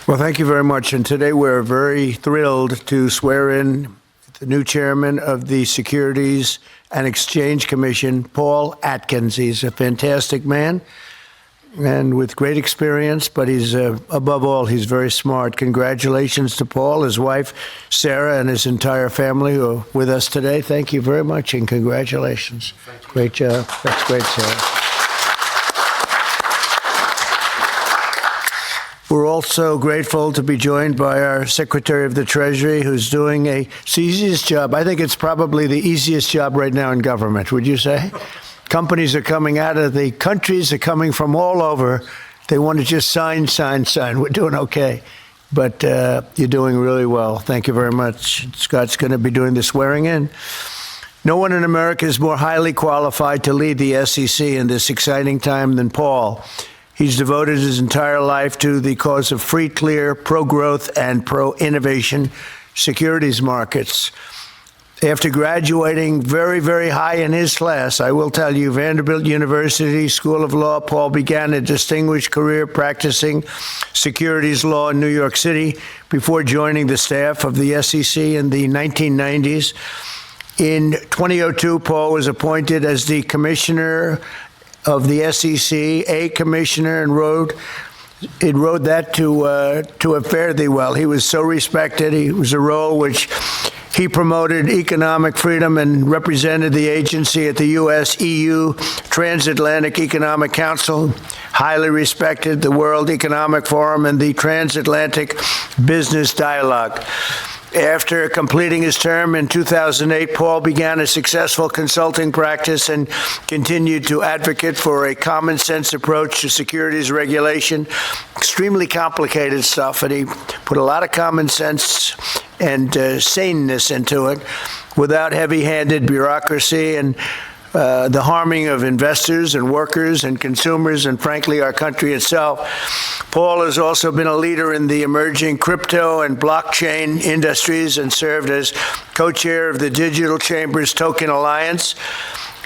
Well, thank you very much. And today we're very thrilled to swear in the new chairman of the Securities and Exchange Commission, Paul Atkins. He's a fantastic man and with great experience, but he's, above all, he's very smart. Congratulations to Paul, his wife, Sarah, and his entire family who are with us today. Thank you very much, and congratulations. Great job. That's great, Sarah. We're also grateful to be joined by our Secretary of the Treasury, who's doing the easiest job. I think it's probably the easiest job right now in government, would you say? Companies are coming out of the countries, are coming from all over. They want to just sign. We're doing okay. But you're doing really well. Thank you very much. Scott's going to be doing the swearing in. No one in America is more highly qualified to lead the SEC in this exciting time than Paul. He's devoted his entire life to the cause of free, clear, pro-growth, and pro-innovation securities markets. After graduating very, very high in his class, I will tell you, Vanderbilt University School of Law, Paul began a distinguished career practicing securities law in New York City before joining the staff of the SEC in the 1990s. In 2002, Paul was appointed as the commissioner of the SEC, a commissioner, and rode that to have fared thee well. He was so respected. He was a role which he promoted economic freedom and represented the agency at the U.S.-EU Transatlantic Economic Council, highly respected the World Economic Forum and the Transatlantic Business Dialogue. After completing his term in 2008, Paul began a successful consulting practice and continued to advocate for a common-sense approach to securities regulation. Extremely complicated stuff, and he put a lot of common sense and saneness into it without heavy-handed bureaucracy and the harming of investors and workers and consumers and, frankly, our country itself. Paul has also been a leader in the emerging crypto and blockchain industries and served as co-chair of the Digital Chambers Token Alliance.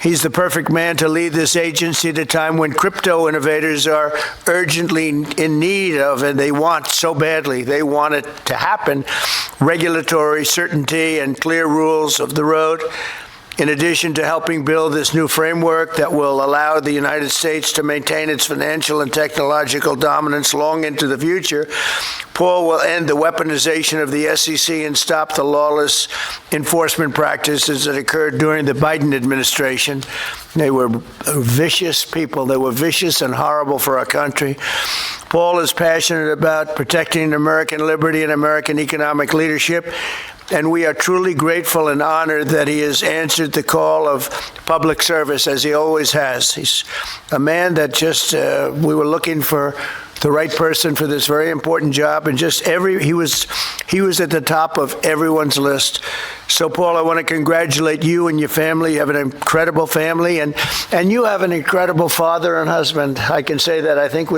He's the perfect man to lead this agency at a time when crypto innovators are urgently in need of, and they want so badly, they want it to happen, regulatory certainty and clear rules of the road. In addition to helping build this new framework that will allow the United States to maintain its financial and technological dominance long into the future, Paul will end the weaponization of the SEC and stop the lawless enforcement practices that occurred during the Biden administration. They were vicious people. They were vicious and horrible for our country. Paul is passionate about protecting American liberty and American economic leadership. And we are truly grateful and honored that he has answered the call of public service, as he always has. He's a man that just, we were looking for the right person for this very important job, and just he was at the top of everyone's list. So, Paul, I want to congratulate you and your family. You have an incredible family, and you have an incredible father and husband. I can say that, I think,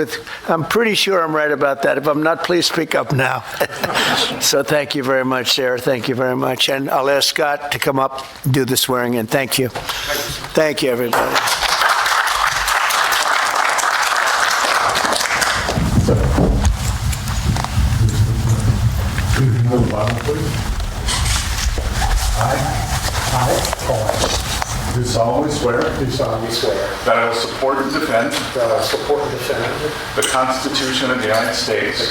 I'm pretty sure I'm right about that. If I'm not, please speak up now. So thank you very much, Sarah. Thank you very much. And I'll ask Scott to come up and do the swearing in. Thank you. Thank you, everybody. I, Paul Atkins, Do solemnly swear that I will support and defend the Constitution of the United States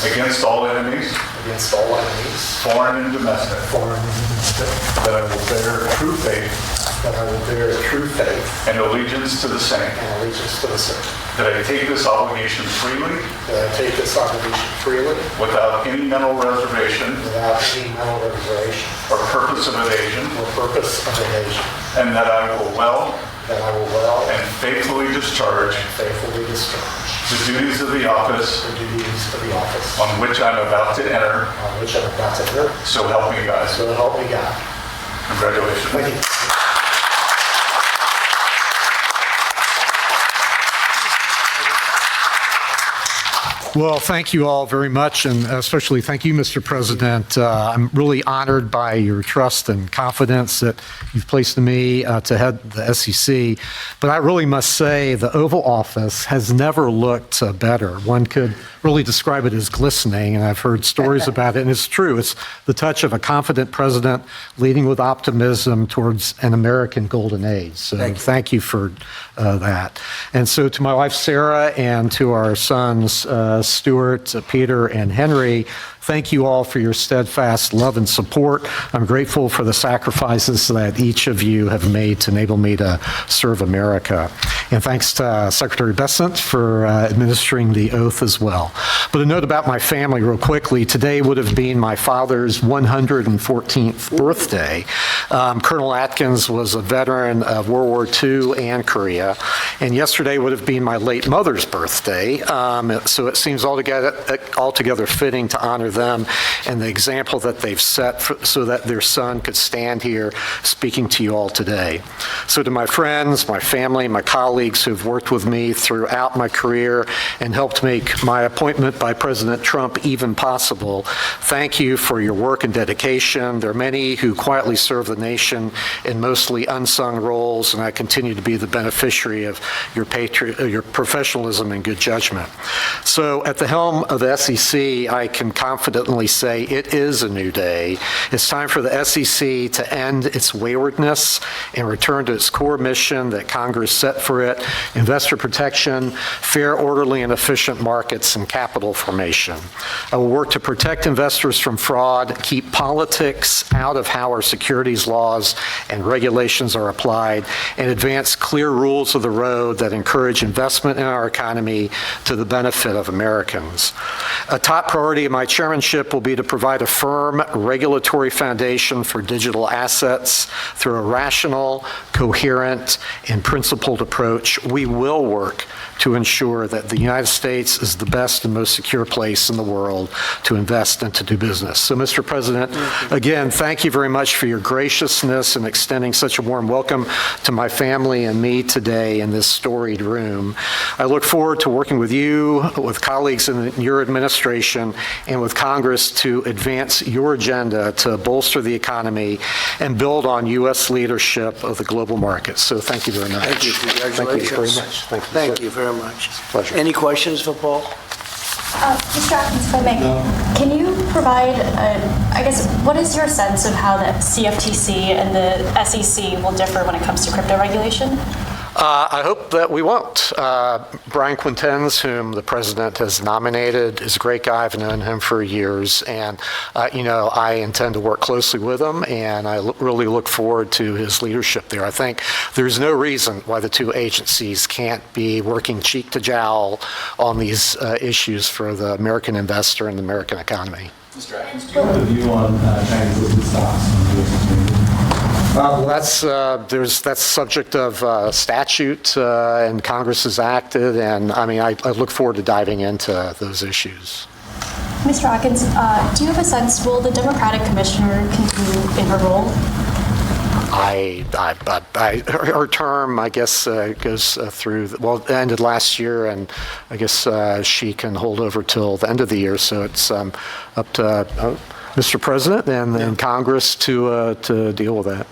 against all enemies, foreign and domestic, that I will bear true faith and allegiance to the same, that I take this obligation freely without any mental reservation or purpose of evasion, and that I will well and faithfully discharge the duties of the office on which I'm about to enter. So help me God. Congratulations. Thank you. Well, thank you all very much, and especially thank you, Mr. President. I'm really honored by your trust and confidence that you've placed in me to head the SEC. But I really must say the Oval Office has never looked better. One could really describe it as glistening, and I've heard stories about it, and it's true. It's the touch of a confident president leading with optimism towards an American golden age. So thank you for that. And so to my wife, Sarah, and to our sons, Stuart, Peter, and Henry, thank you all for your steadfast love and support. I'm grateful for the sacrifices that each of you have made to enable me to serve America. And thanks to Secretary Bessent for administering the oath as well. But a note about my family real quickly. Today would have been my father's 114th birthday. Colonel Atkins was a veteran of World War II and Korea. And yesterday would have been my late mother's birthday. So it seems altogether fitting to honor them and the example that they've set so that their son could stand here speaking to you all today. So to my friends, my family, my colleagues who've worked with me throughout my career and helped make my appointment by President Trump even possible, thank you for your work and dedication. There are many who quietly serve the nation in mostly unsung roles, and I continue to be the beneficiary of your professionalism and good judgment. So at the helm of the SEC, I can confidently say it is a new day. It's time for the SEC to end its waywardness and return to its core mission that Congress set for it: investor protection, fair, orderly, and efficient markets, and capital formation. I will work to protect investors from fraud, keep politics out of how our securities laws and regulations are applied, and advance clear rules of the road that encourage investment in our economy to the benefit of Americans. A top priority of my chairmanship will be to provide a firm regulatory foundation for digital assets through a rational, coherent, and principled approach. We will work to ensure that the United States is the best and most secure place in the world to invest and to do business. So, Mr. President, again, thank you very much for your graciousness in extending such a warm welcome to my family and me today in this storied room. I look forward to working with you, with colleagues in your administration, and with Congress to advance your agenda to bolster the economy and build on U.S. leadership of the global market. So thank you very much. Thank you. Congratulations. Thank you very much. Thank you very much. Pleasure. Any questions for Paul? Mr. Atkins, if I may, can you provide, what is your sense of how the CFTC and the SEC will differ when it comes to crypto regulation? I hope that we won't. Brian Quintenz, whom the president has nominated, is a great guy. I've known him for years, and I intend to work closely with him, and I really look forward to his leadership there. I think there's no reason why the two agencies can't be working cheek to jowl on these issues for the American investor and the American economy. Mr. Atkins, do you have a view on Chinese listed stocks? Well, that's subject of statute, and Congress has acted, and I look forward to diving into those issues. Mr. Atkins, do you have a sense, will the Democratic commissioner continue in her role? Her term, I guess, goes through, it ended last year, and I guess she can hold over till the end of the year, so it's up to Mr. President and Congress to deal with that.